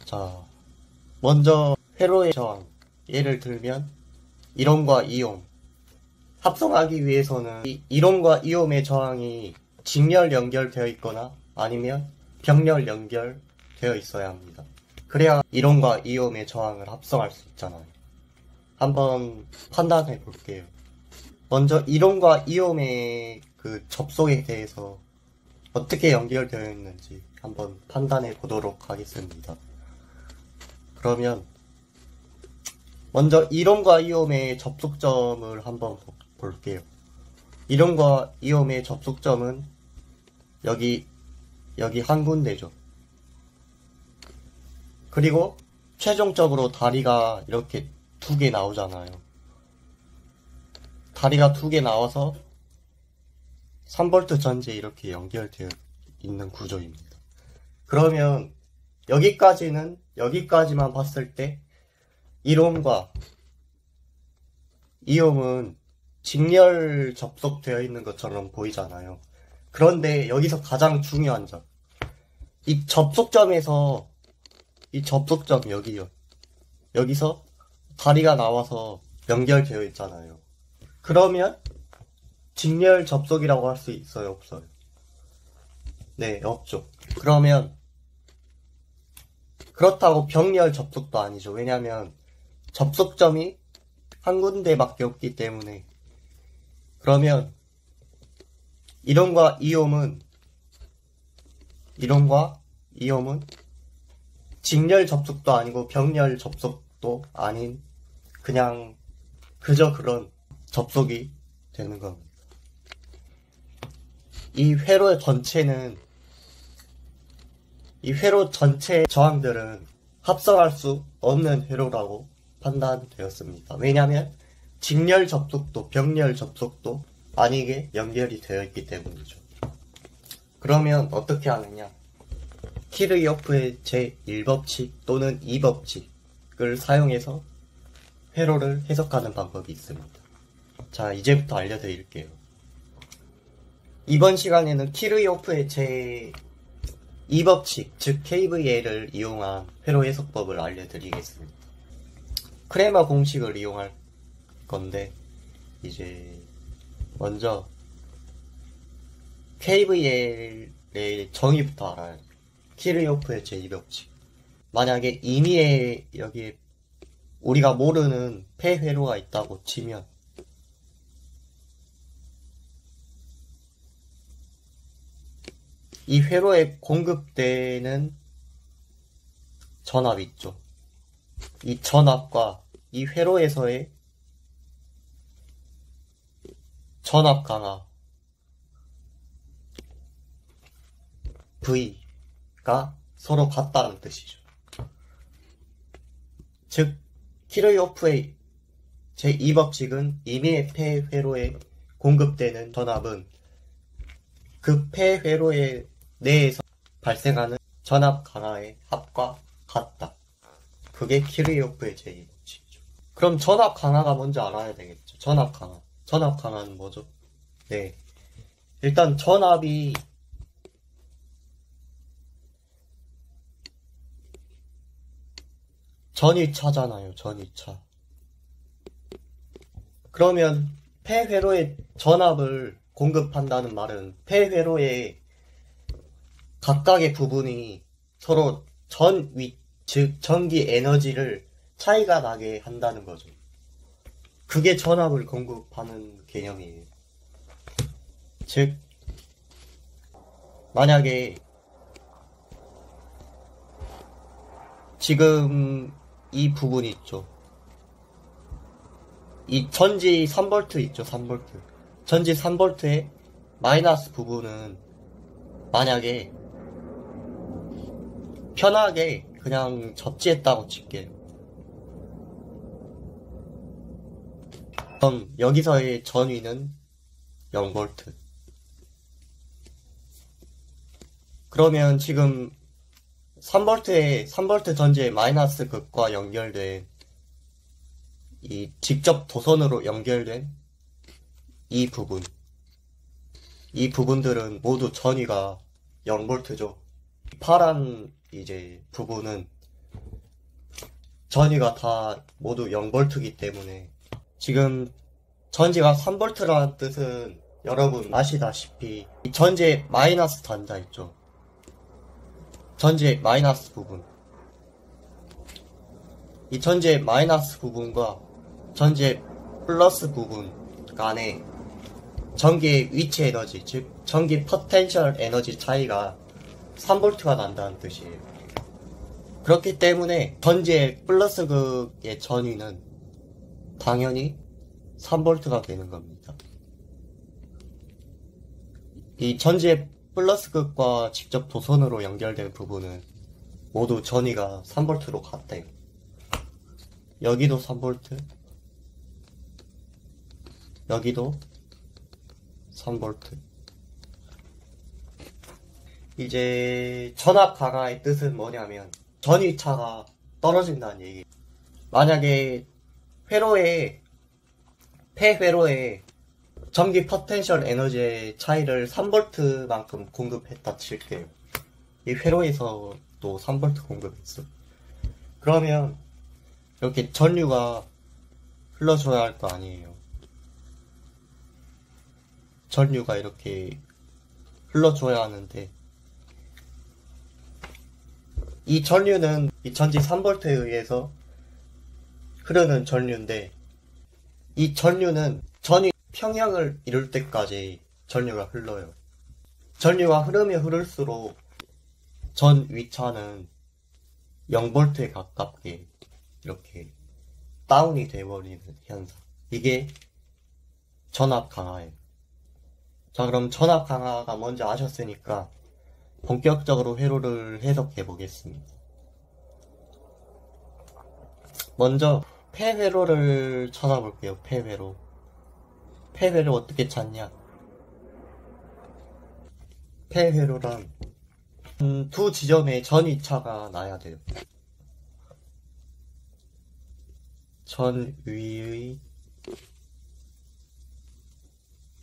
자, 먼저 회로의 저항. 예를 들면 이온과 이온. 합성하기 위해서는 이온과 이온의 저항이 직렬 연결되어 있거나 아니면 병렬 연결되어 있어야 합니다. 그래야 이온과 이온의 저항을 합성할 수 있잖아요. 한번 판단해 볼게요. 먼저 이온과 이온의 그 접속에 대해서 어떻게 연결되어 있는지 한번 판단해 보도록 하겠습니다. 그러면 먼저 이온과 이온의 접속점을 한번 볼게요. 이온과 이온의 접속점은 여기 한 군데죠. 그리고 최종적으로 다리가 이렇게 2개 나오잖아요. 다리가 2개 나와서 3V 전지에 이렇게 연결되어 있는 구조입니다. 그러면 여기까지만 봤을 때 이온과 이온은 직렬 접속되어 있는 것처럼 보이잖아요. 그런데 여기서 가장 중요한 점, 이 접속점에서 이 접속점 여기서 다리가 나와서 연결되어 있잖아요. 그러면 직렬 접속이라고 할 수 있어요, 없어요? 네, 없죠. 그러면 그렇다고 병렬 접속도 아니죠. 왜냐면 접속점이 한 군데밖에 없기 때문에. 그러면 이온과 이온은 직렬 접속도 아니고 병렬 접속도 아닌 그냥 그저 그런 접속이 되는 겁니다. 이 회로 전체 저항들은 합성할 수 없는 회로라고 판단되었습니다. 왜냐하면 직렬 접속도 병렬 접속도 아니게 연결이 되어 있기 때문이죠. 그러면 어떻게 하느냐? 키르요프의 제1법칙 또는 2법칙을 사용해서 회로를 해석하는 방법이 있습니다. 자, 이제부터 알려드릴게요. 이번 시간에는 키르요프의 제2법칙, 즉 KVL을 이용한 회로 해석법을 알려드리겠습니다. 크레마 공식을 이용할 건데, 이제 먼저 KVL의 정의부터 알아야 돼요. 키르요프의 제2법칙. 만약에 임의에 여기에 우리가 모르는 폐회로가 있다고 치면 이 회로에 공급되는 전압이 있죠. 이 전압과 이 회로에서의 전압 강하 V가 서로 같다는 뜻이죠. 즉 키르요프의 제2법칙은 임의의 폐회로에 공급되는 전압은 그 폐회로의 내에서 발생하는 전압 강하의 합과 같다. 그게 키르요프의 제2법칙이죠. 그럼 전압 강하가 뭔지 알아야 되겠죠. 전압 강하는 뭐죠? 네, 일단 전압이 전위차잖아요. 전위차. 그러면 폐회로에 전압을 공급한다는 말은 폐회로의 각각의 부분이 서로 즉 전기 에너지를 차이가 나게 한다는 거죠. 그게 전압을 공급하는 개념이에요. 즉 만약에 지금 이 부분 있죠. 이 전지 3V 있죠. 3V. 전지 3V의 마이너스 부분은 만약에 편하게 그냥 접지했다고 칠게요. 그럼 여기서의 전위는 0V. 그러면 지금 3V 전지의 마이너스 극과 연결된 이 직접 도선으로 연결된 이 부분들은 모두 전위가 0V죠. 파란 이제 부분은 전위가 다 모두 0V이기 때문에 지금 전지가 3V라는 뜻은 여러분 아시다시피 이 전지의 마이너스 단자 있죠. 전지의 마이너스 부분. 이 전지의 마이너스 부분과 전지의 플러스 부분 간에 전기의 위치 에너지, 즉 전기 포텐셜 에너지 차이가 3V가 난다는 뜻이에요. 그렇기 때문에 전지의 플러스 극의 전위는 당연히 3V가 되는 겁니다. 이 전지의 플러스 극과 직접 도선으로 연결된 부분은 모두 전위가 3V로 같대요. 여기도 3V, 여기도 3V. 이제 전압 강화의 뜻은 뭐냐면 전위차가 떨어진다는 얘기. 만약에 폐회로에 전기 포텐셜 에너지의 차이를 3V만큼 공급했다 칠게요. 이 회로에서 또 3V 공급했어. 그러면 이렇게 전류가 흘러줘야 할 거 아니에요. 전류가 이렇게 흘러줘야 하는데 이 전류는 이 전지 3V에 의해서 흐르는 전류인데 이 전류는 전위 평형을 이룰 때까지 전류가 흘러요. 전류가 흐르면 흐를수록 전 위차는 0V에 가깝게 이렇게 다운이 돼버리는 현상. 이게 전압 강화예요. 자, 그럼 전압 강화가 뭔지 아셨으니까 본격적으로 회로를 해석해 보겠습니다. 먼저 폐회로를 찾아볼게요. 폐회로. 폐회로 어떻게 찾냐? 폐회로란 두 지점에 전위차가 나야 돼요. 전위의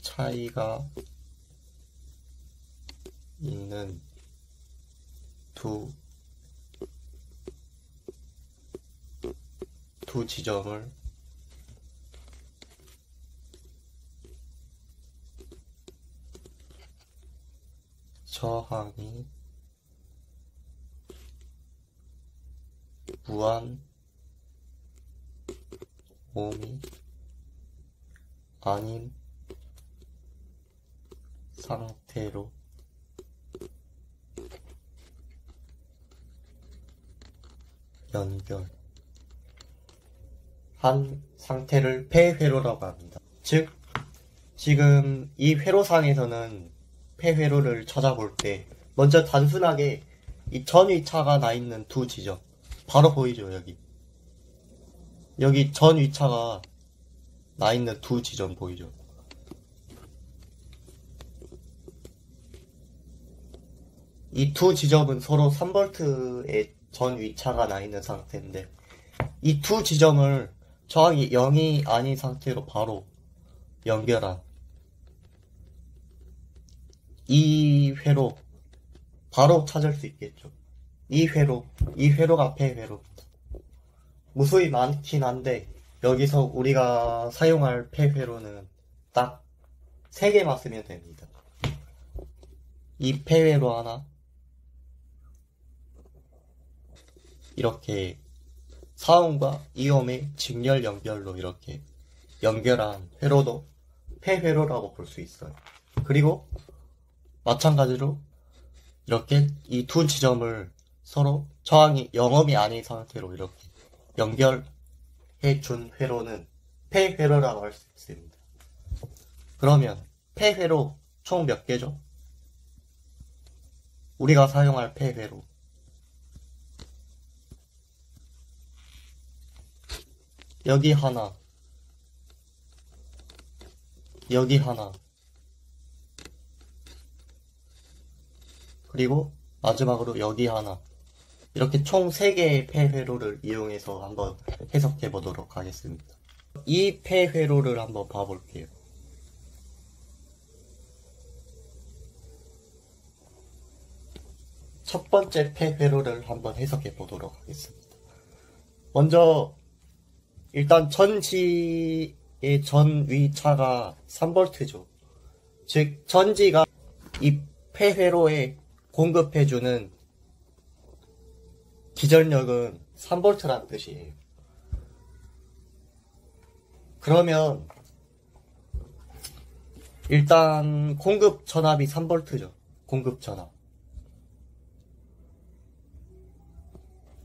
차이가 있는 두 지점을 저항이 무한 옴이 아닌 상태로 연결한 상태를 폐회로라고 합니다. 즉, 지금 이 회로상에서는 폐회로를 찾아볼 때 먼저 단순하게 이 전위차가 나 있는 두 지점 바로 보이죠. 여기 전위차가 나 있는 두 지점 보이죠. 이 두 지점은 서로 3V의 전위차가 나 있는 상태인데 이 두 지점을 저항이 0이 아닌 상태로 바로 연결한 이 회로 바로 찾을 수 있겠죠. 이 회로가 폐회로. 무수히 많긴 한데 여기서 우리가 사용할 폐회로는 딱 3개만 쓰면 됩니다. 이 폐회로 하나, 이렇게 사온과 이옴의 직렬 연결로 이렇게 연결한 회로도 폐회로라고 볼 수 있어요. 그리고 마찬가지로 이렇게 이 두 지점을 서로 저항이 0이 아닌 상태로 이렇게 연결해 준 회로는 폐회로라고 할 수 있습니다. 그러면 폐회로 총 몇 개죠? 우리가 사용할 폐회로 여기 하나, 여기 하나, 그리고 마지막으로 여기 하나. 이렇게 총 3개의 폐회로를 이용해서 한번 해석해 보도록 하겠습니다. 이 폐회로를 한번 봐볼게요. 첫 번째 폐회로를 한번 해석해 보도록 하겠습니다. 먼저 일단 전지의 전위차가 3V죠. 즉 전지가 이 폐회로에 공급해주는 기전력은 3V라는 뜻이에요. 그러면 일단 공급 전압이 3V죠. 공급 전압.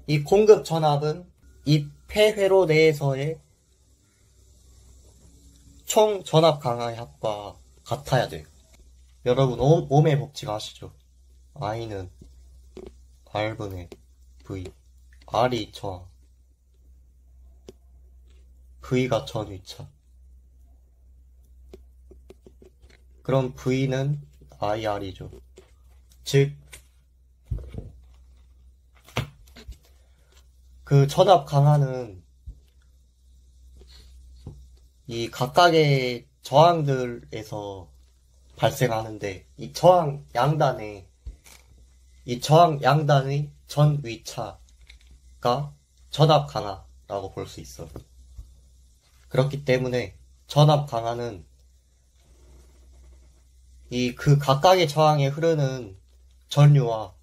이 공급 전압은 이 폐회로 내에서의 총 전압 강화의 합과 같아야 돼요. 여러분 오음의 법칙 아시죠? I는 R분의 V, R이 저항, V가 전위차. 그럼 V는 IR이죠. 즉, 그 전압 강화는 이 각각의 저항들에서 발생하는데, 이 저항 양단의 전위차가 전압 강화라고 볼 수 있어. 그렇기 때문에 전압 강화는 그 각각의 저항에 흐르는 전류와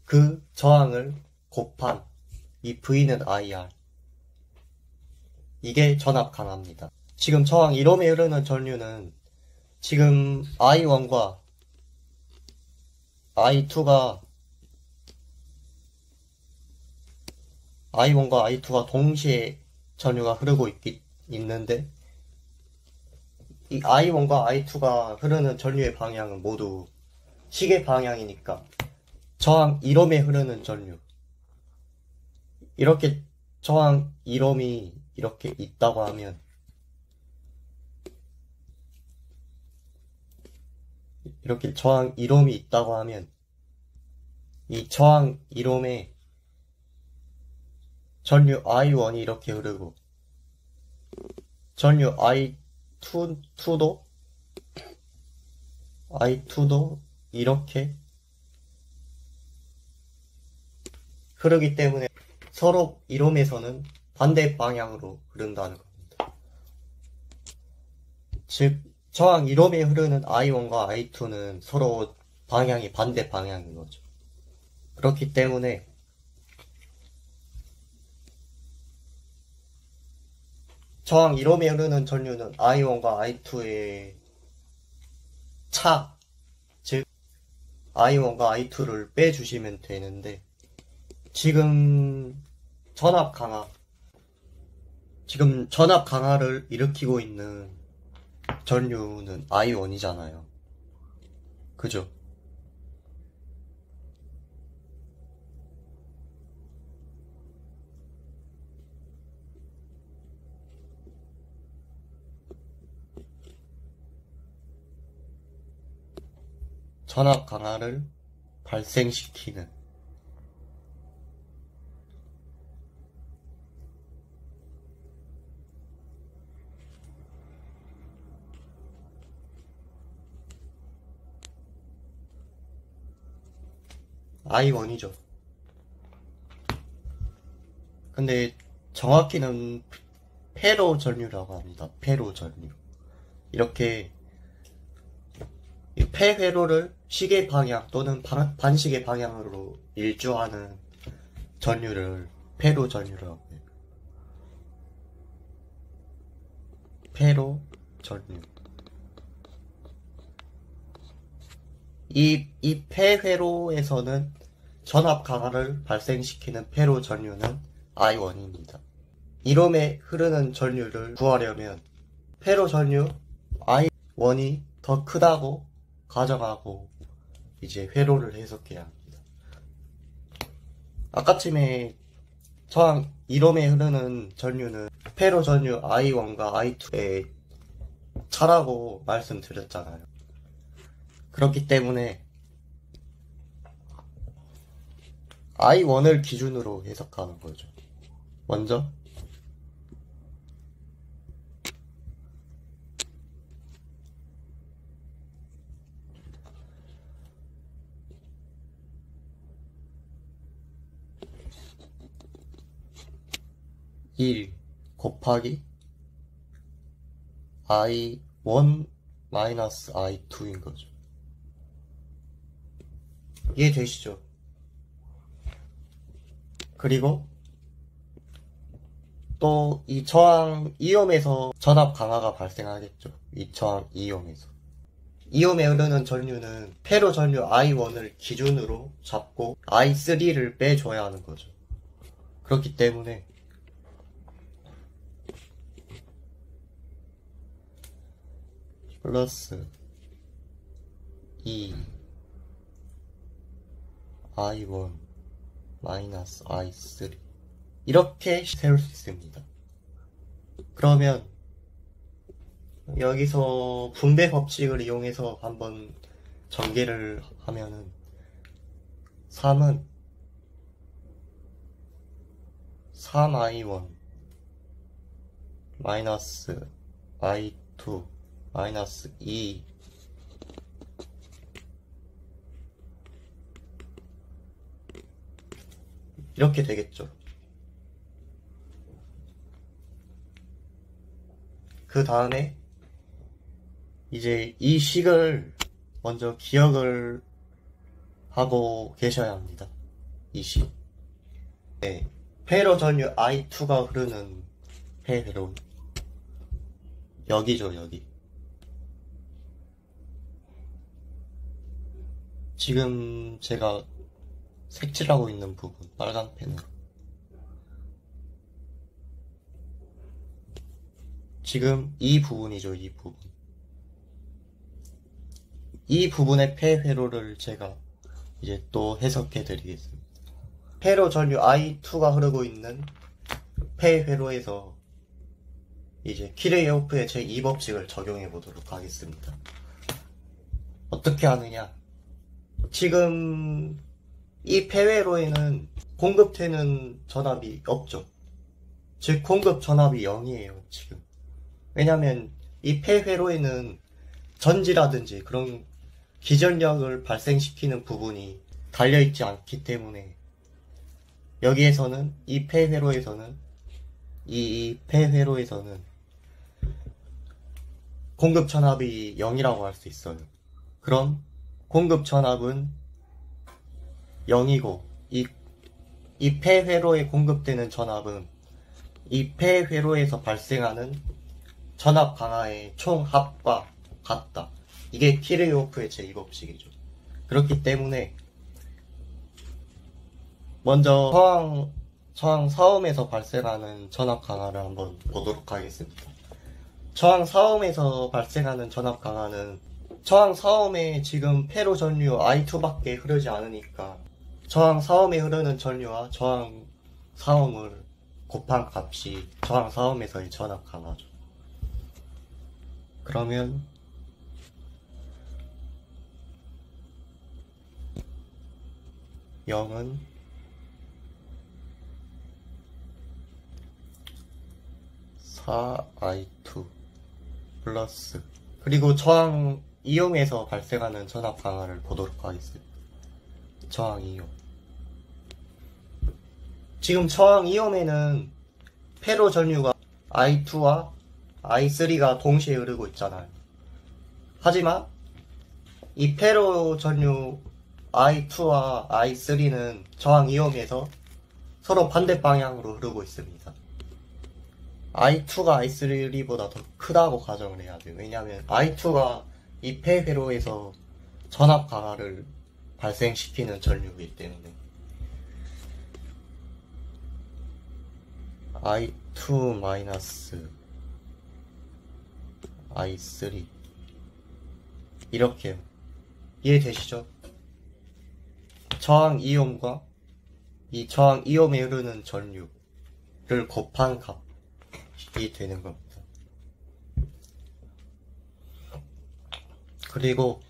그 저항을 곱한 이 V는 IR. 이게 전압 강화입니다. 지금 저항 1옴에 흐르는 전류는 지금 I1과 I2가 동시에 전류가 흐르고 있는데 이 I1과 I2가 흐르는 전류의 방향은 모두 시계 방향이니까 저항 1옴에 흐르는 전류, 이렇게 저항 1옴이 이렇게 있다고 하면 이렇게 저항 1옴이 있다고 하면 이 저항 1옴에 전류 I1이 이렇게 흐르고 전류 I2도 이렇게 흐르기 때문에 서로 1옴에서는 반대 방향으로 흐른다는 겁니다. 즉 저항 1옴에 흐르는 I1과 I2는 서로 방향이 반대 방향인 거죠. 그렇기 때문에 저항 1옴에 흐르는 전류는 I1과 I2의 차, 즉 I1과 I2를 빼주시면 되는데 지금 전압 강화를 일으키고 있는 전류는 I1이잖아요. 그죠? 전압 강화를 발생시키는 I1이죠. 근데 정확히는 회로 전류라고 합니다. 회로 전류. 이렇게 폐회로를 시계 방향 또는 반시계 방향으로 일주하는 전류를 회로 전류라고 해요. 회로 전류. 이 폐회로에서는 전압 강화를 발생시키는 회로 전류는 I1입니다. 1옴에 흐르는 전류를 구하려면 회로 전류 I1이 더 크다고 가정하고 이제 회로를 해석해야 합니다. 아까쯤에 저항 1옴에 흐르는 전류는 회로 전류 I1과 I2의 차라고 말씀드렸잖아요. 그렇기 때문에 I1을 기준으로 해석하는 거죠. 먼저 1 곱하기 I1 마이너스 I2인 거죠. 이해되시죠? 그리고 또 이 저항 이옴에서 전압 강화가 발생하겠죠. 이 저항 이옴에서. 이옴에 흐르는 전류는 회로 전류 I1을 기준으로 잡고 I3를 빼줘야 하는 거죠. 그렇기 때문에 플러스 2 I1 마이너스 I3 이렇게 세울 수 있습니다. 그러면 여기서 분배 법칙을 이용해서 한번 전개를 하면은 3은 3i1 마이너스 i2 마이너스 2 이렇게 되겠죠. 그 다음에 이제 이 식을 먼저 기억을 하고 계셔야 합니다. 이 식. 네. 회로 전류 I2가 흐르는 회로. 여기죠, 여기. 지금 제가 색칠하고 있는 부분, 빨간 펜으로. 지금 이 부분이죠, 이 부분. 이 부분의 폐회로를 제가 이제 또 해석해 드리겠습니다. 회로 전류 I2가 흐르고 있는 폐회로에서 이제 키르호프의 제2법칙을 적용해 보도록 하겠습니다. 어떻게 하느냐? 지금 이 폐회로에는 공급되는 전압이 없죠. 즉 공급 전압이 0이에요, 지금. 왜냐면 이 폐회로에는 전지라든지 그런 기전력을 발생시키는 부분이 달려있지 않기 때문에 여기에서는 이 폐회로에서는 이 폐회로에서는 공급 전압이 0이라고 할 수 있어요. 그럼 공급 전압은 0이고 이 폐회로에 공급되는 전압은 이 폐회로에서 발생하는 전압 강화의 총합과 같다. 이게 키르호프의 제2법칙이죠. 그렇기 때문에 먼저 저항 사옴에서 발생하는 전압 강화를 한번 보도록 하겠습니다. 저항 사옴에서 발생하는 전압 강화는 저항 사옴에 지금 회로 전류 I2밖에 흐르지 않으니까 저항 사옴에 흐르는 전류와 저항 사옴을 곱한 값이 저항 사옴에서의 전압 강화죠. 그러면 영은 4i2 플러스 그리고 저항 이옴에서 발생하는 전압 강화를 보도록 하겠습니다. 저항 이옴. 지금 저항 이옴에는 회로 전류가 I2와 I3가 동시에 흐르고 있잖아요. 하지만 이 회로 전류 I2와 I3는 저항 이옴에서 서로 반대 방향으로 흐르고 있습니다. I2가 I3보다 더 크다고 가정을 해야 돼요. 왜냐하면 I2가 이 폐회로에서 전압 강화를 발생시키는 전류이기 때문에 I2 마이너스 I3 이렇게요. 이해되시죠? 저항 이옴과 이 저항 이옴에 흐르는 전류를 곱한 값이 되는 겁니다. 그리고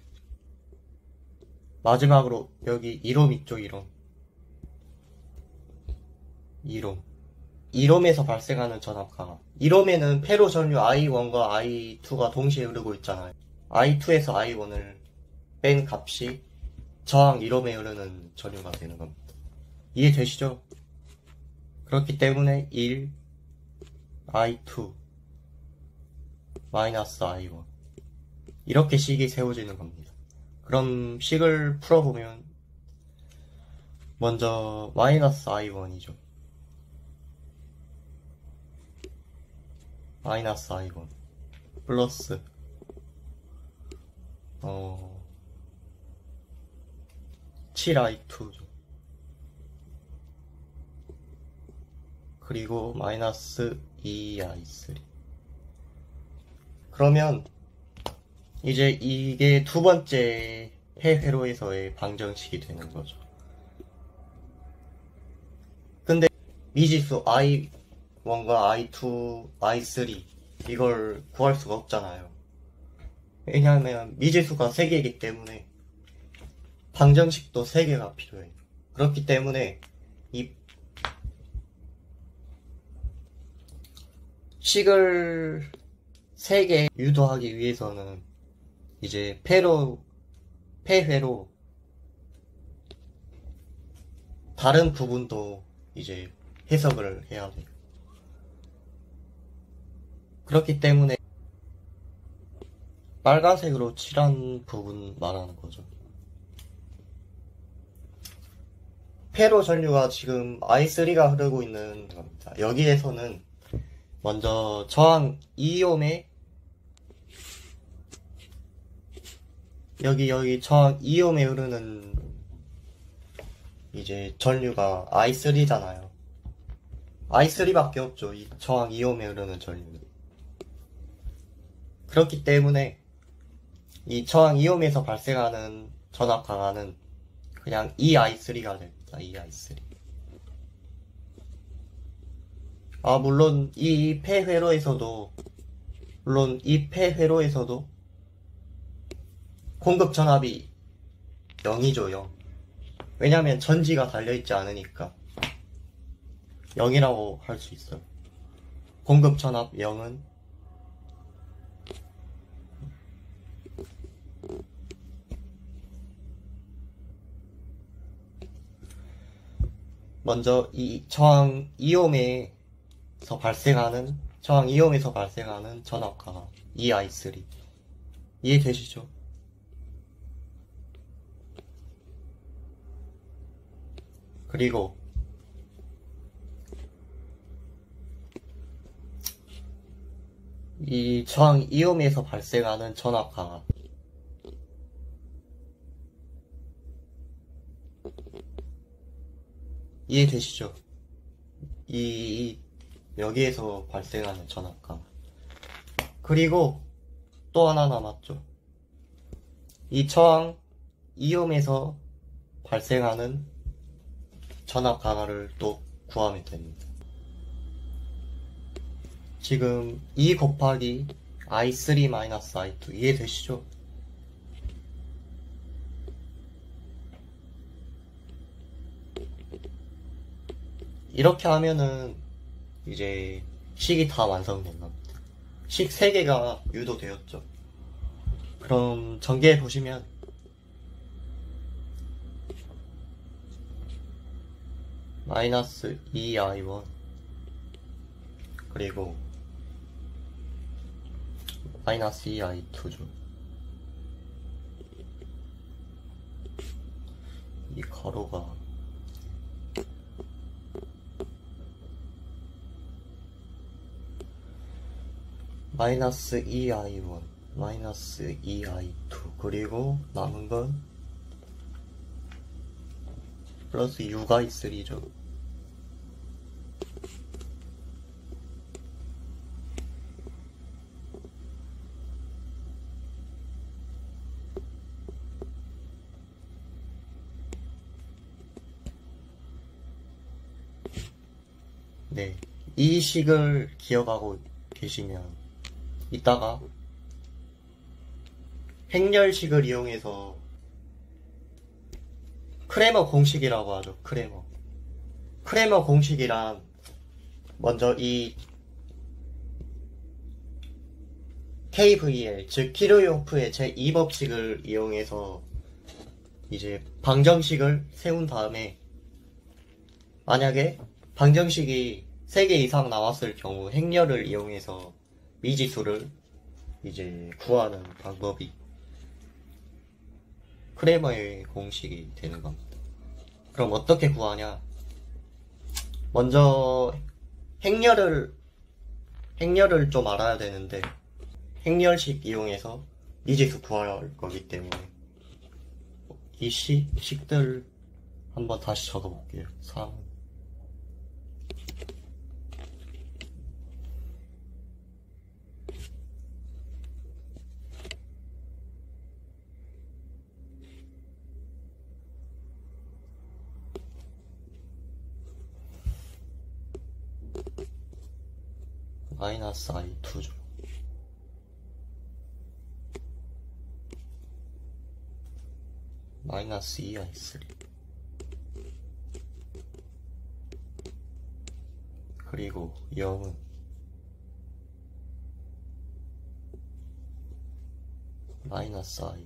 마지막으로 여기 이롬 있죠, 이롬에서 발생하는 전압 강화. 이롬에는 회로 전류 I1과 I2가 동시에 흐르고 있잖아요. I2에서 I1을 뺀 값이 저항 이롬에 흐르는 전류가 되는 겁니다. 이해되시죠? 그렇기 때문에 1 I2 마이너스 I1 이렇게 식이 세워지는 겁니다. 그럼 식을 풀어보면 먼저 마이너스 I1이죠. 마이너스 I1 플러스 7I2죠. 그리고 마이너스 2I3. 그러면 이제 이게 두 번째 해회로에서의 방정식이 되는 거죠. 근데 미지수 I1과 I2, I3 이걸 구할 수가 없잖아요. 왜냐하면 미지수가 3개이기 때문에 방정식도 3개가 필요해요. 그렇기 때문에 이 식을 3개 유도하기 위해서는 이제 폐회로 다른 부분도 이제 해석을 해야 돼요. 그렇기 때문에 빨간색으로 칠한 부분 말하는 거죠. 폐로 전류가 지금 I3가 흐르고 있는 겁니다. 여기에서는 먼저 저항 2옴에 여기 저항 2옴에 흐르는 이제 전류가 I3잖아요. I3밖에 없죠. 이 저항 2옴에 흐르는 전류는. 그렇기 때문에 이 저항 2옴에서 발생하는 전압 강화는 그냥 EI3가 됩니다. EI3. 물론 이 폐회로에서도 공급 전압이 0이죠. 0. 왜냐면 전지가 달려있지 않으니까 0이라고 할 수 있어요. 공급 전압 0은 먼저 이 저항 2옴에서 발생하는 전압 강화 EI3 이해되시죠? 그리고 이 저항 2옴에서 발생하는 전압 강화 이해되시죠? 여기에서 발생하는 전압 강화. 그리고 또 하나 남았죠. 이 저항 2옴에서 발생하는 전압 강화를 또 구하면 됩니다. 지금 2 곱하기 I3 마이너스 I2 이해되시죠? 이렇게 하면은 이제 식이 다 완성된 겁니다. 식 3개가 유도되었죠. 그럼 전개해 보시면 마이너스 2i1 그리고 마이너스 2i2죠. 이 가로가 마이너스 2i1 마이너스 2i2 그리고 남은 건 플러스 6i3죠. 네, 이 식을 기억하고 계시면 이따가 행렬식을 이용해서 크레머 공식이라고 하죠. 크레머 공식이란 먼저 이 KVL 즉 키르호프의 제2법칙을 이용해서 이제 방정식을 세운 다음에 만약에 방정식이 3개 이상 나왔을 경우 행렬을 이용해서 미지수를 이제 구하는 방법이 크레머의 공식이 되는 겁니다. 그럼 어떻게 구하냐? 먼저 행렬을 좀 알아야 되는데, 행렬식 이용해서 미지수 구할 거기 때문에 이 식들 한번 다시 적어볼게요. 3 마이너스 i2죠. 마이너스 2i3 그리고 0은 마이너스 i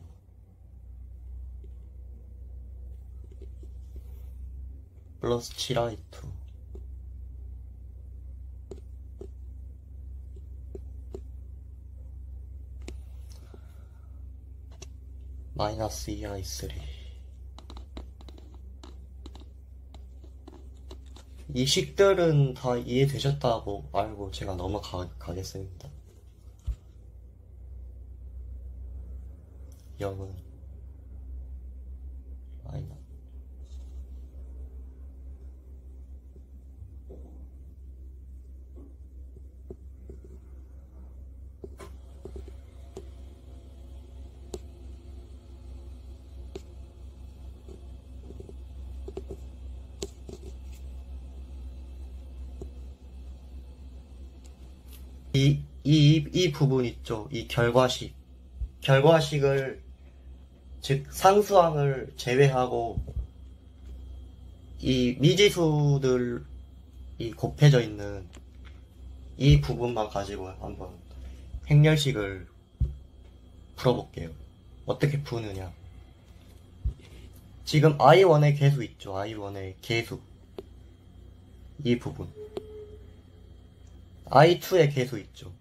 플러스 7i2 마이너스 2i3 이 식들은 다 이해되셨다고 알고 제가 넘어가겠습니다. 0은 마이너스 이 부분 있죠. 이 결과식을, 즉, 상수항을 제외하고, 이 미지수들이 곱해져 있는 이 부분만 가지고 한번 행렬식을 풀어볼게요. 어떻게 푸느냐. 지금 i1의 개수 있죠. i1의 개수. 이 부분. i2의 개수 있죠.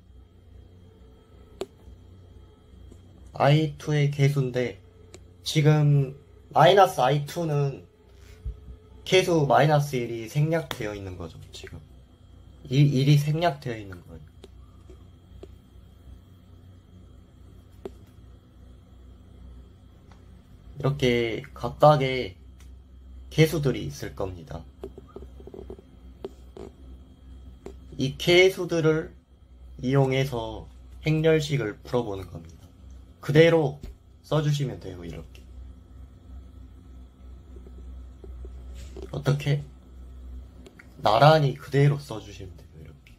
i2의 개수인데 지금 마이너스 i2는 개수 마이너스 1이 생략되어 있는 거죠. 지금 1이 생략되어 있는 거예요. 이렇게 각각의 개수들이 있을 겁니다. 이 개수들을 이용해서 행렬식을 풀어보는 겁니다. 그대로 써주시면 돼요. 이렇게. 어떻게? 나란히 그대로 써주시면 돼요. 이렇게.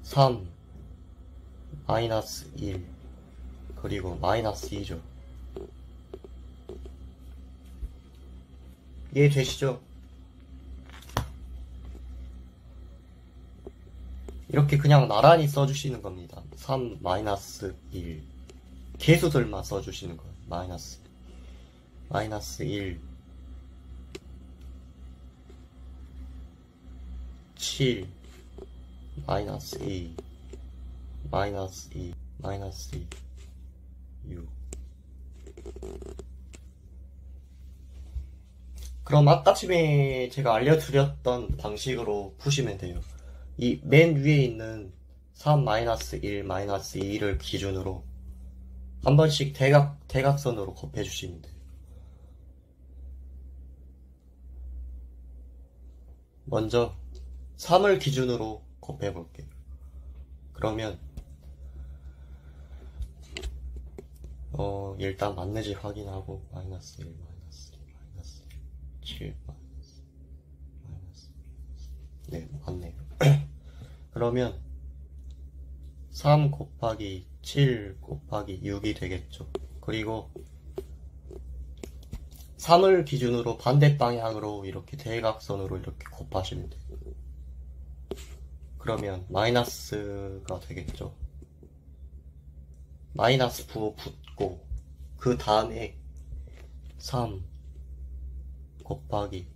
3 마이너스 1 그리고 마이너스 2죠. 이해되시죠? 이렇게 그냥 나란히 써주시는 겁니다. 3 마이너스 1 개수들만 써주시는 거예요. 마이너스 1 7 마이너스 2 마이너스 2 마이너스 2 6 그럼 아까쯤에 제가 알려드렸던 방식으로 푸시면 돼요. 이 맨 위에 있는 3 마이너스 1 마이너스 2를 기준으로 한 번씩 대각선으로 곱해주시면 돼요. 먼저 3을 기준으로 곱해볼게요. 그러면 일단 맞는지 확인하고 마이너스 1 마이너스 2 마이너스 7 마이너스 네, 맞네요. 그러면 3 곱하기 7 곱하기 6이 되겠죠. 그리고 3을 기준으로 반대 방향으로 이렇게 대각선으로 이렇게 곱하시면 돼요. 그러면 마이너스가 되겠죠. 마이너스 부호 붙고 그 다음에 3 곱하기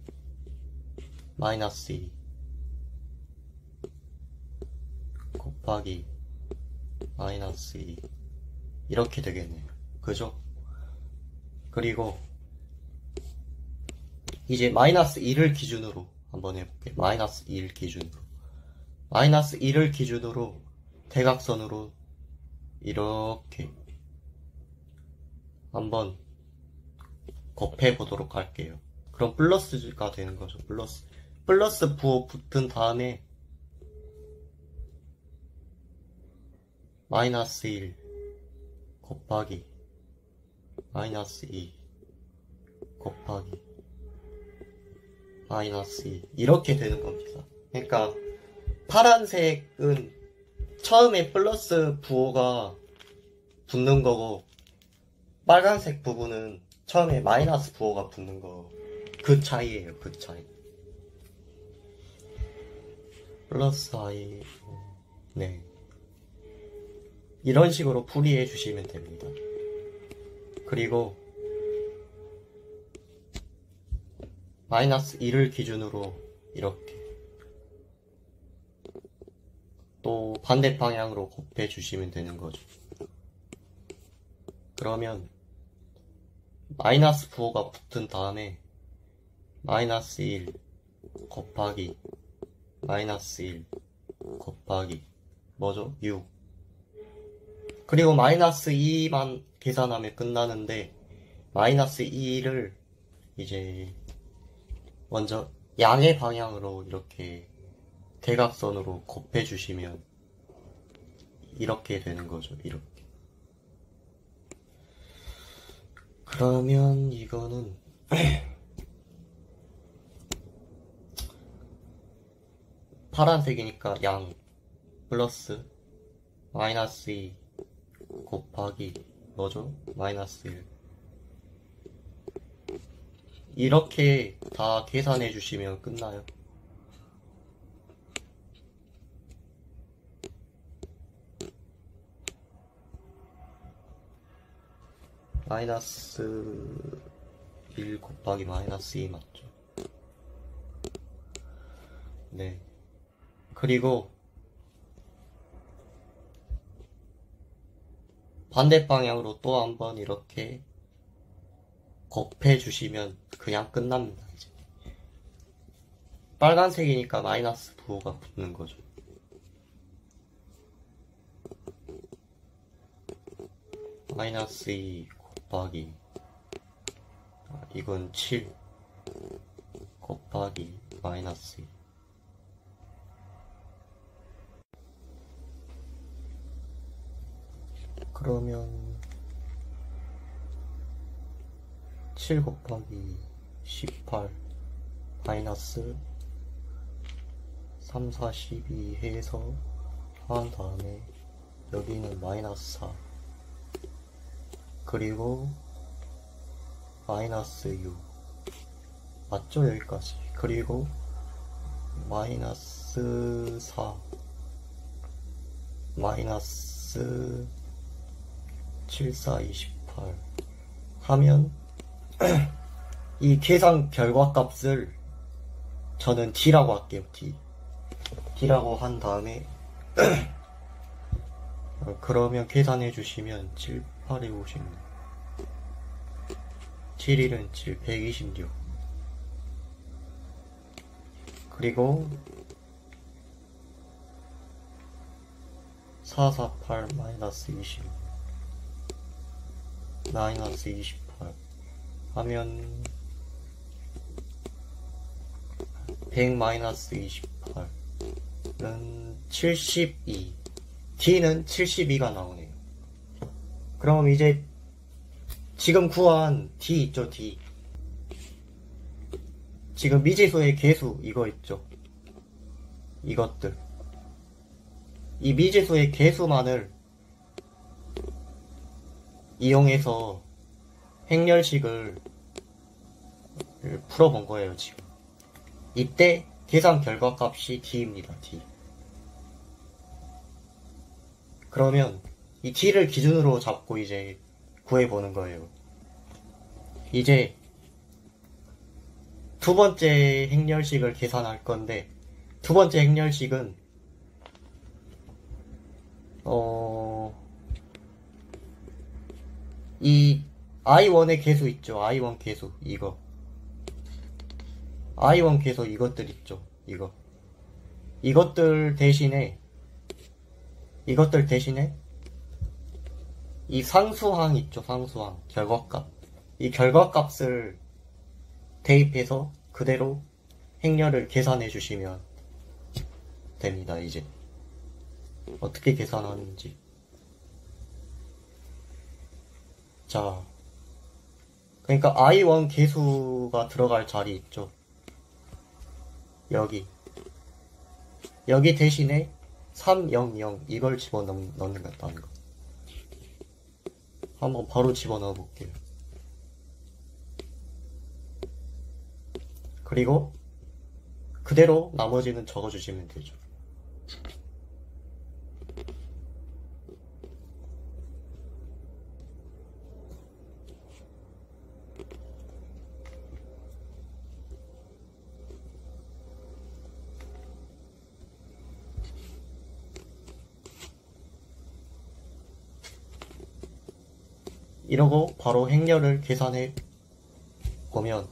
마이너스 2 곱하기 마이너스 2 이렇게 되겠네요. 그죠? 그리고 이제 마이너스 2를 기준으로 한번 해볼게요. 마이너스 2를 기준으로. 마이너스 2를 기준으로 대각선으로 이렇게 한번 곱해 보도록 할게요. 그럼 플러스가 되는 거죠. 플러스 부호 붙은 다음에 마이너스 1 곱하기 마이너스 2 곱하기 마이너스 2 이렇게 되는 겁니다. 그러니까 파란색은 처음에 플러스 부호가 붙는 거고 빨간색 부분은 처음에 마이너스 부호가 붙는 거. 그 차이예요. 그 차이. 플러스 i 네 이런 식으로 풀이해 주시면 됩니다. 그리고 마이너스 2를 기준으로 이렇게 또 반대 방향으로 곱해 주시면 되는 거죠. 그러면 마이너스 부호가 붙은 다음에 마이너스 1 곱하기 마이너스 1 곱하기 뭐죠? 6 그리고 마이너스 2만 계산하면 끝나는데 마이너스 2를 이제 먼저 양의 방향으로 이렇게 대각선으로 곱해 주시면 이렇게 되는 거죠. 이렇게. 그러면 이거는 파란색이니까 양 플러스 마이너스 2 곱하기 뭐죠? 마이너스 1 이렇게 다 계산해 주시면 끝나요. 마이너스 1 곱하기 마이너스 2 맞죠? 네. 그리고 반대 방향으로 또 한번 이렇게 곱해 주시면 그냥 끝납니다. 이제 빨간색이니까 마이너스 부호가 붙는 거죠. 마이너스 2 곱하기 이건 7 곱하기 마이너스 2 그러면 7 곱하기 18 마이너스 3, 4, 12 해서 한 다음에 여기는 마이너스 4 그리고 마이너스 6 맞죠? 여기까지. 그리고 마이너스 4 마이너스 7, 4, 28 하면 이 계산 결과 값을 저는 D라고 할게요. D라고 한 다음에 그러면 계산해 주시면 7, 8에 56 7, 1은 7, 126 그리고 4, 4, 8 마이너스 20 마이너스 28 하면 100 마이너스 28은 72 D는 72가 나오네요. 그럼 이제 지금 구한 D 있죠? D 지금 미지수의 개수 이거 있죠? 이것들 이 미지수의 개수만을 이용해서 행렬식을 풀어본 거예요. 지금 이때 계산 결과 값이 D입니다. D 그러면 이 D를 기준으로 잡고 이제 구해보는 거예요. 이제 두 번째 행렬식을 계산할 건데, 두 번째 행렬식은 이 i1의 계수 있죠. i1 계수 이거 i1 계수 이것들 있죠. 이것들 대신에 이 상수항 있죠. 상수항 결과값, 이 결과값을 대입해서 그대로 행렬을 계산해 주시면 됩니다. 이제 어떻게 계산하는지. 자, 그러니까 i1 계수가 들어갈 자리 있죠. 여기 대신에 300 이걸 집어넣는 것 같다는 거. 한번 바로 집어넣어 볼게요. 그리고 그대로 나머지는 적어주시면 되죠. 이러고 바로 행렬을 계산해 보면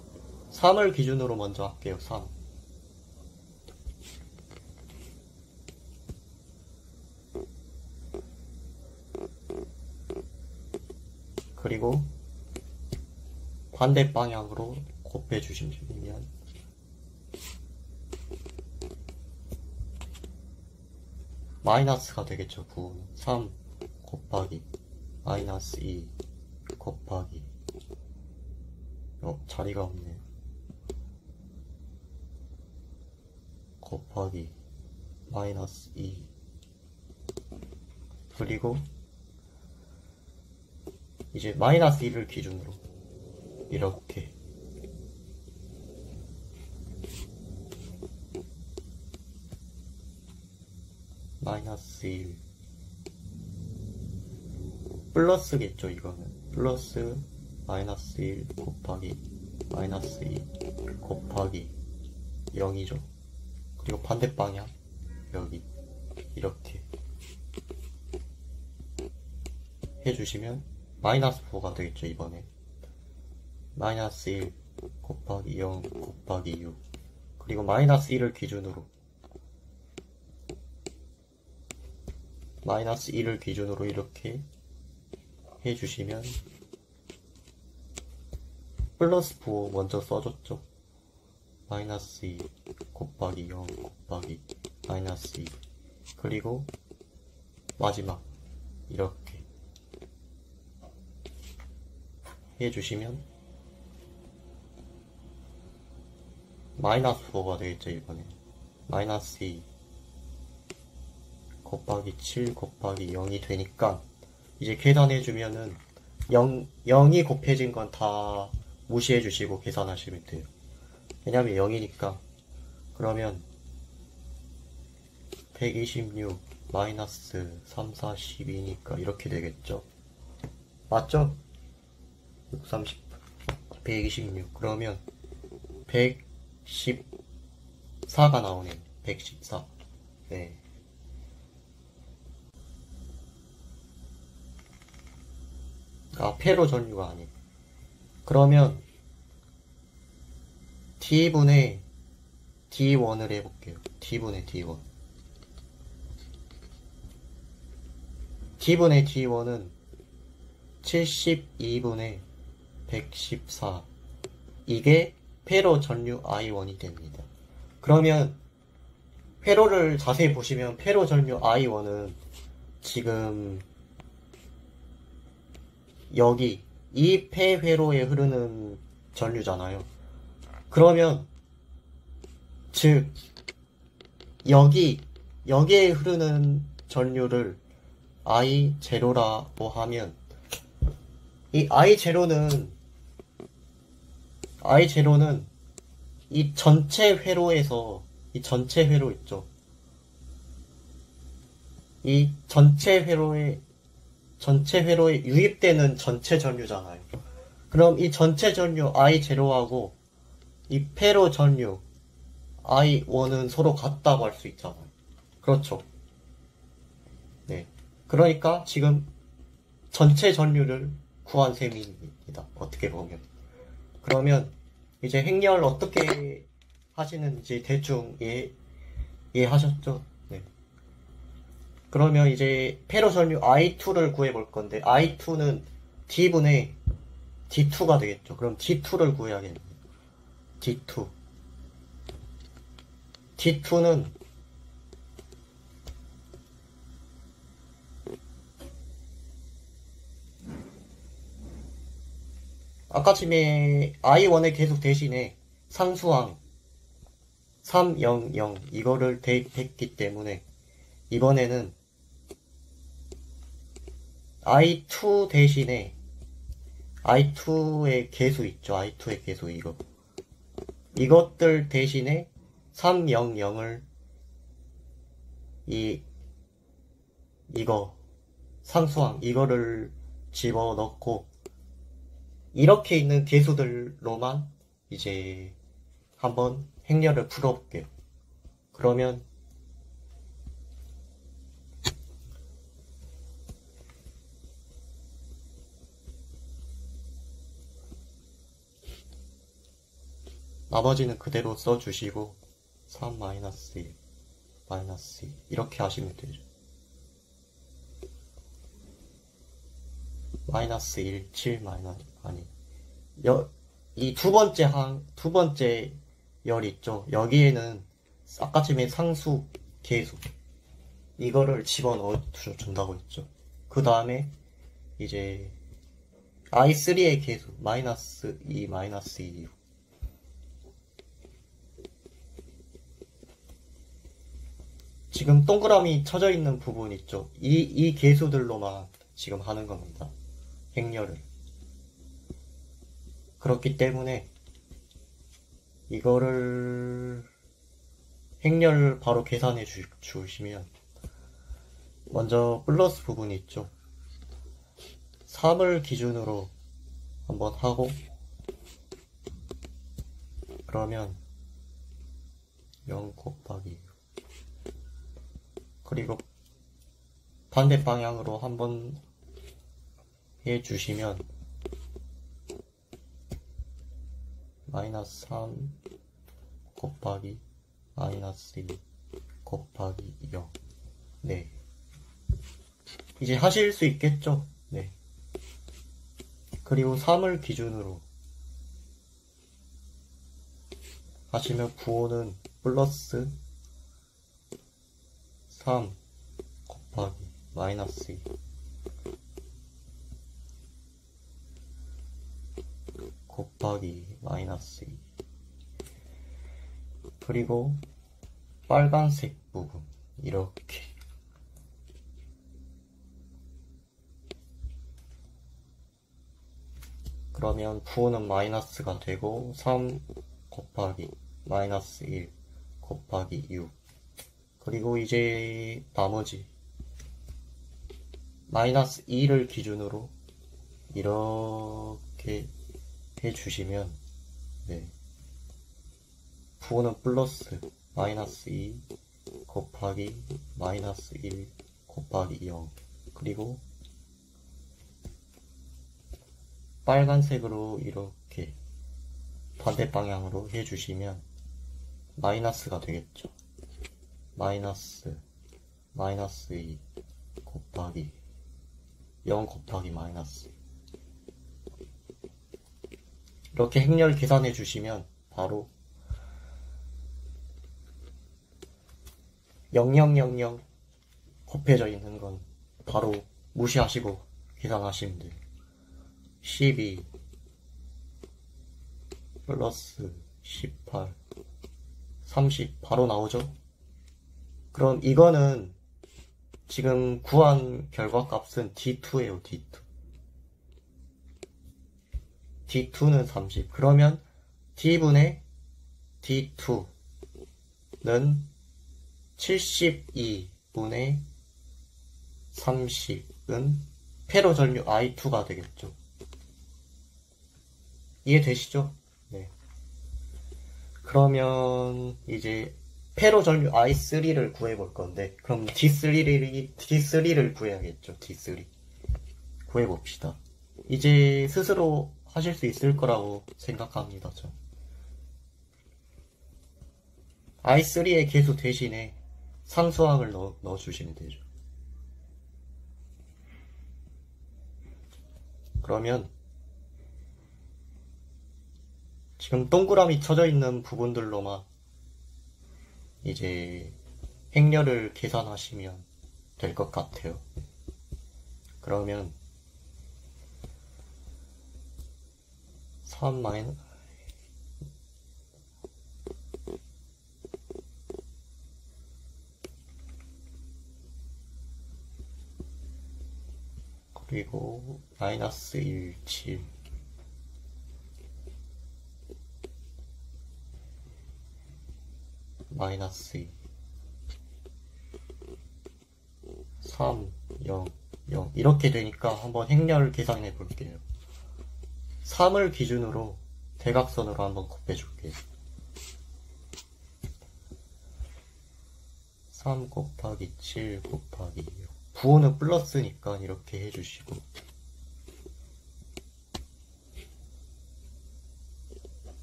3을 기준으로 먼저 할게요. 3. 그리고 반대 방향으로 곱해 주시면 마이너스가 되겠죠. 9는 3 곱하기 마이너스 2 곱하기 자리가 없네요. 곱하기 마이너스 2 그리고 이제 마이너스 1을 기준으로 이렇게 마이너스 1 플러스겠죠. 이거는 플러스 마이너스 1 곱하기 마이너스 2 곱하기 0이죠. 그리고 반대 방향 여기 이렇게 해주시면 마이너스 4가 되겠죠. 이번에 마이너스 1 곱하기 0 곱하기 6 그리고 마이너스 1을 기준으로 이렇게 해주시면 플러스 4 먼저 써줬죠. 마이너스 2 곱하기 0 곱하기 마이너스 2 그리고 마지막 이렇게 해주시면 마이너스 4가 되겠죠. 이번에 마이너스 2 곱하기 7 곱하기 0이 되니까 이제 계산해주면은 0이 곱해진 건 다 무시해주시고 계산하시면 돼요. 왜냐면 0이니까. 그러면 126 마이너스 3, 4, 12니까 이렇게 되겠죠. 맞죠? 6, 30, 126 그러면 114가 나오네요. 114. 네. 패로 전류가 아니에요. 그러면 D분의 D1을 해볼게요. D분의 D1. D분의 D1은 72분의 114. 이게 회로 전류 I1이 됩니다. 그러면 회로를 자세히 보시면 회로 전류 I1은 지금 여기 이 폐회로에 흐르는 전류잖아요. 그러면 즉 여기에 흐르는 전류를 I0라고 하면 이 I0는 이 전체 회로에서 이 전체 회로 있죠. 이 전체 회로에 유입되는 전체 전류잖아요. 그럼 이 전체 전류 I0하고 이 패로 전류 I1은 서로 같다고 할 수 있잖아요. 그렇죠. 네. 그러니까 지금 전체 전류를 구한 셈입니다. 어떻게 보면. 그러면 이제 행렬 어떻게 하시는지 대충 이해하셨죠? 네. 그러면 이제 패로 전류 I2를 구해볼 건데 I2는 D분의 D2가 되겠죠. 그럼 D2를 구해야겠네요. D2. D2는 아까쯤에 I1의 계속 대신에 상수항 300 이거를 대입했기 때문에 이번에는 I2 대신에 I2의 계수 있죠. I2의 계수 이것들 대신에 300을 이거 상수항 이거를 집어넣고 이렇게 있는 계수들로만 이제 한번 행렬을 풀어볼게요. 그러면 나머지는 그대로 써주시고 3 -1 -2 이렇게 하시면 되죠. -1 7 아니 이 두 번째 열 있죠. 여기에는 아까쯤에 상수 계수 이거를 집어넣어 준다고 했죠. 그 다음에 이제 I3의 계수 -2 -2 지금 동그라미 쳐져 있는 부분 있죠. 이 계수들로만 지금 하는 겁니다. 행렬을. 그렇기 때문에 이거를 행렬 바로 계산해 주시면 먼저 플러스 부분이 있죠. 3을 기준으로 한번 하고 그러면 0 곱하기 그리고 반대 방향으로 한번 해주시면 -3 곱하기 -2 곱하기 0 네. 이제 하실 수 있겠죠? 네. 그리고 3을 기준으로 하시면 부호는 플러스 3 곱하기 -2 곱하기 -2 그리고 빨간색 부분 이렇게 그러면 부호는 마이너스가 되고 3 곱하기 -1 곱하기 6 그리고 이제 나머지 -2를 기준으로 이렇게 해주시면 네. 부호는 플러스 -2 곱하기 -1 곱하기 0 그리고 빨간색으로 이렇게 반대 방향으로 해주시면 마이너스가 되겠죠. 마이너스 -2 곱하기 0 곱하기 마이너스 이렇게 행렬 계산해 주시면 바로 0000 곱해져 있는 건 바로 무시하시고 계산하시면 돼요. 12 플러스 18 30 바로 나오죠? 그럼 이거는 지금 구한 결과값은 D2예요. D2는 30 그러면 D분의 D2는 72분의 30은 패로 전류 I2가 되겠죠. 이해되시죠? 네. 그러면 이제 페로 전류 I3를 구해볼 건데, 그럼 D3를 구해야겠죠. D3 구해봅시다. 이제 스스로 하실 수 있을 거라고 생각합니다. 저 I3의 개수 대신에 상수항을 넣어주시면 되죠. 그러면 지금 동그라미 쳐져 있는 부분들로만 이제 행렬을 계산하시면 될 것 같아요. 그러면 3 마이너스 그리고 마이너스 1, 7 마이너스 2 3, 0, 0 이렇게 되니까 한번 행렬 계산해 볼게요. 3을 기준으로 대각선으로 한번 곱해 줄게요. 3 곱하기 7 곱하기 6 부호는 플러스니까 이렇게 해주시고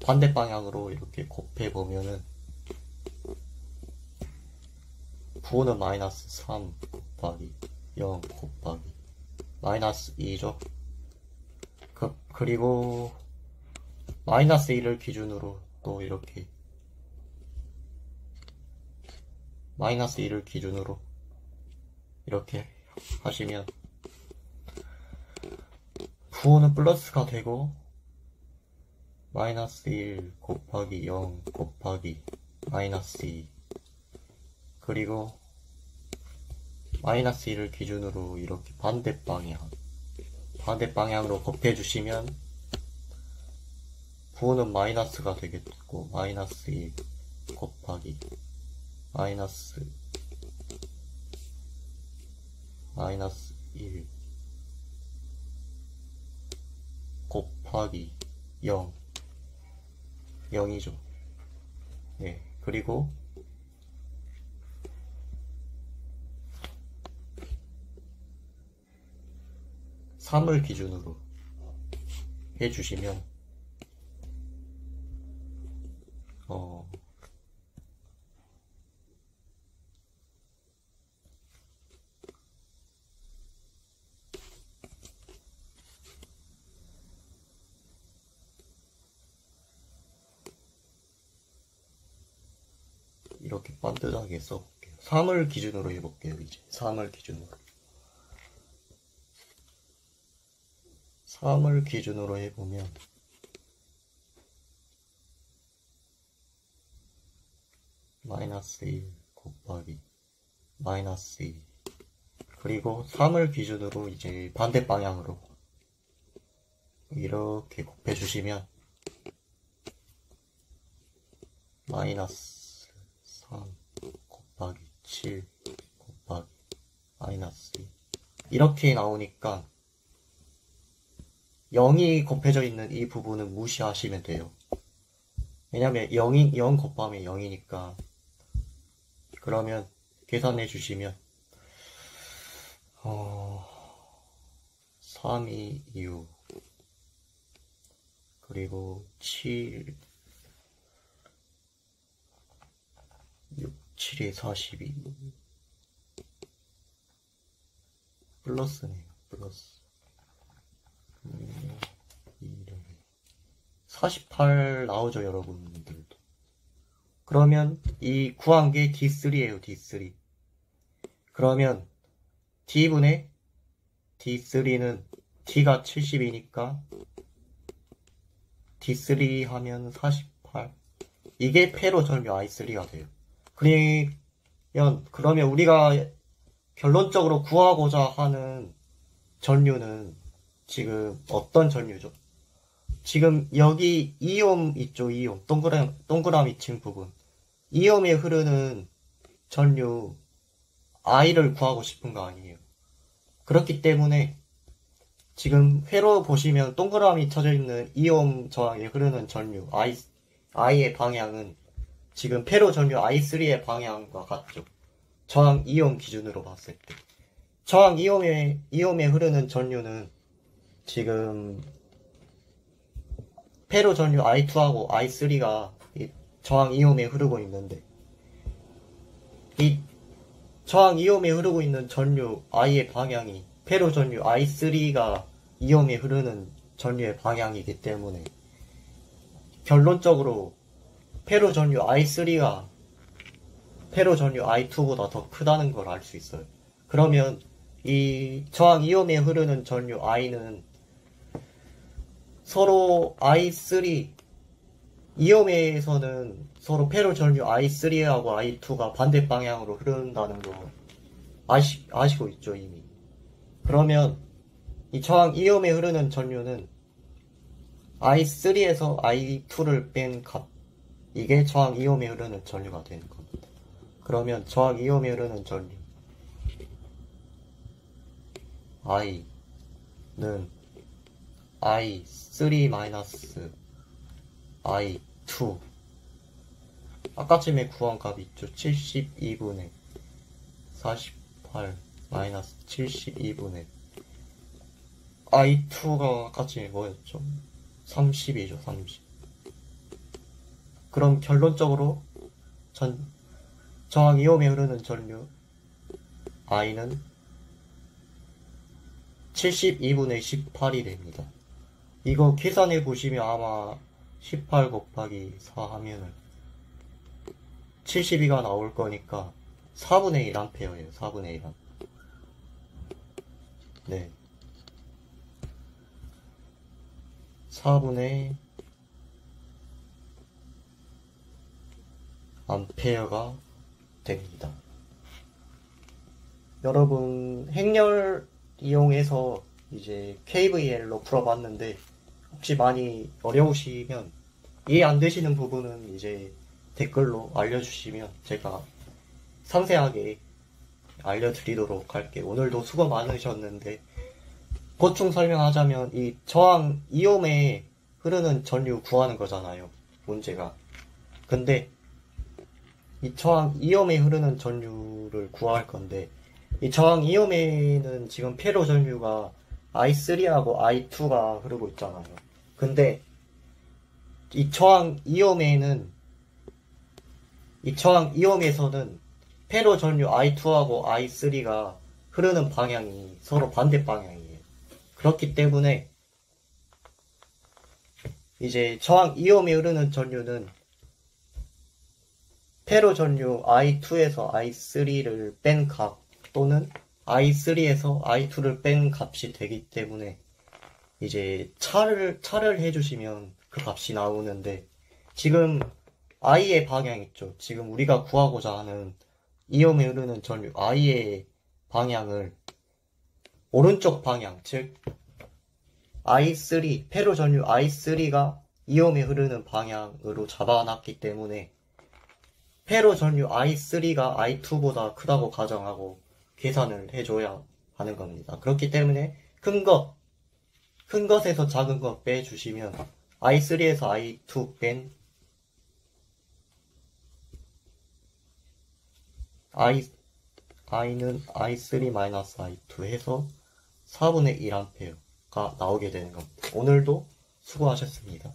반대 방향으로 이렇게 곱해 보면은 부호는 마이너스 3 곱하기 0 곱하기 마이너스 2죠. 그리고 마이너스 1을 기준으로 또 이렇게 마이너스 1을 기준으로 이렇게 하시면 부호는 플러스가 되고 마이너스 1 곱하기 0 곱하기 마이너스 2 그리고 마이너스 1을 기준으로 이렇게 반대 방향으로 곱해 주시면 부호는 마이너스가 되겠고 마이너스 1 곱하기 마이너스 1 곱하기 0이죠. 네, 그리고 (3을) 기준으로 해주시면 이렇게 반듯하게 써볼게요. 3을 기준으로 해볼게요. 이제 3을 기준으로 해보면 마이너스 1 곱하기 마이너스 2 그리고 3을 기준으로 이제 반대 방향으로 이렇게 곱해주시면 마이너스 3 곱하기 7 곱하기 마이너스 2 이렇게 나오니까 0이 곱해져 있는 이 부분은 무시하시면 돼요. 왜냐면 0 곱하면 0이니까. 그러면 계산해 주시면 3, 2, 6 그리고 7 6, 7에 42 플러스네요. 플러스 48 나오죠, 여러분들도. 그러면 이 구한 게 D3예요, D3. 그러면 D분의 D3는 D가 70이니까 D3 하면 48. 이게 페로 전류 I3가 돼요. 그러면 우리가 결론적으로 구하고자 하는 전류는 지금 어떤 전류죠? 지금 여기 2옴 있죠, 2옴. 동그라미 친 부분. 2옴에 흐르는 전류 I를 구하고 싶은 거 아니에요. 그렇기 때문에 지금 회로 보시면 동그라미 쳐져 있는 2옴 저항에 흐르는 전류 I의 방향은 지금 회로 전류 I3의 방향과 같죠. 저항 2옴 기준으로 봤을 때. 저항 2옴에 흐르는 전류는 지금 회로 전류 I2하고 I3가 저항 2옴에 흐르고 있는데, 이 저항 2옴에 흐르고 있는 전류 I의 방향이 회로 전류 I3가 2옴에 흐르는 전류의 방향이기 때문에 결론적으로 회로 전류 I3가 회로 전류 I2보다 더 크다는 걸 알 수 있어요. 그러면 이 저항 2옴에 흐르는 전류 I는 서로 I3 2옴에서는 서로 회로 전류 I3하고 I2가 반대 방향으로 흐른다는 거 아시고 있죠, 이미. 그러면 이 저항 2옴에 흐르는 전류는 I3에서 I2를 뺀 값, 이게 저항 2옴에 흐르는 전류가 되는 겁니다. 그러면 저항 2옴에 흐르는 전류 I는 I3 I2, 아까쯤에 구한 값이 있죠. 72분의 48 마이너스 72분의 I2가 아까쯤에 뭐였죠? 30이죠, 30. 그럼 결론적으로 저항 2옴에 흐르는 전류 I는 72분의 18이 됩니다. 이거 계산해 보시면 아마 18 곱하기 4 하면은 72가 나올 거니까 4분의 1A예요. 4분의 1A. 네. 4분의 암페어가 됩니다. 여러분, 행렬 이용해서 이제 KVL로 풀어봤는데, 혹시 많이 어려우시면, 이해 안 되시는 부분은 이제 댓글로 알려주시면 제가 상세하게 알려드리도록 할게요. 오늘도 수고 많으셨는데, 보충 설명하자면 이 저항 2옴에 흐르는 전류 구하는 거잖아요, 문제가. 근데 이 저항 2옴에 흐르는 전류를 구할 건데, 이 저항 2옴에는 지금 회로 전류가 I3하고 I2가 흐르고 있잖아요. 근데 이 저항 2옴에서는 회로 전류 I2하고 I3가 흐르는 방향이 서로 반대 방향이에요. 그렇기 때문에 이제 저항 2옴에 흐르는 전류는 회로 전류 I2에서 I3를 뺀 값, 또는 I3에서 I2를 뺀 값이 되기 때문에 이제 차를 해주시면 그 값이 나오는데, 지금 I의 방향 있죠. 지금 우리가 구하고자 하는 2옴에 흐르는 전류 I의 방향을 오른쪽 방향, 즉 I3, 회로 전류 I3가 2옴에 흐르는 방향으로 잡아놨기 때문에 회로 전류 I3가 I2보다 크다고 가정하고 계산을 해줘야 하는 겁니다. 그렇기 때문에 큰 것에서 작은 것 빼주시면 I3에서 I2 뺀 I는 I3-I2 해서 4분의 1A가 나오게 되는 겁니다. 오늘도 수고하셨습니다.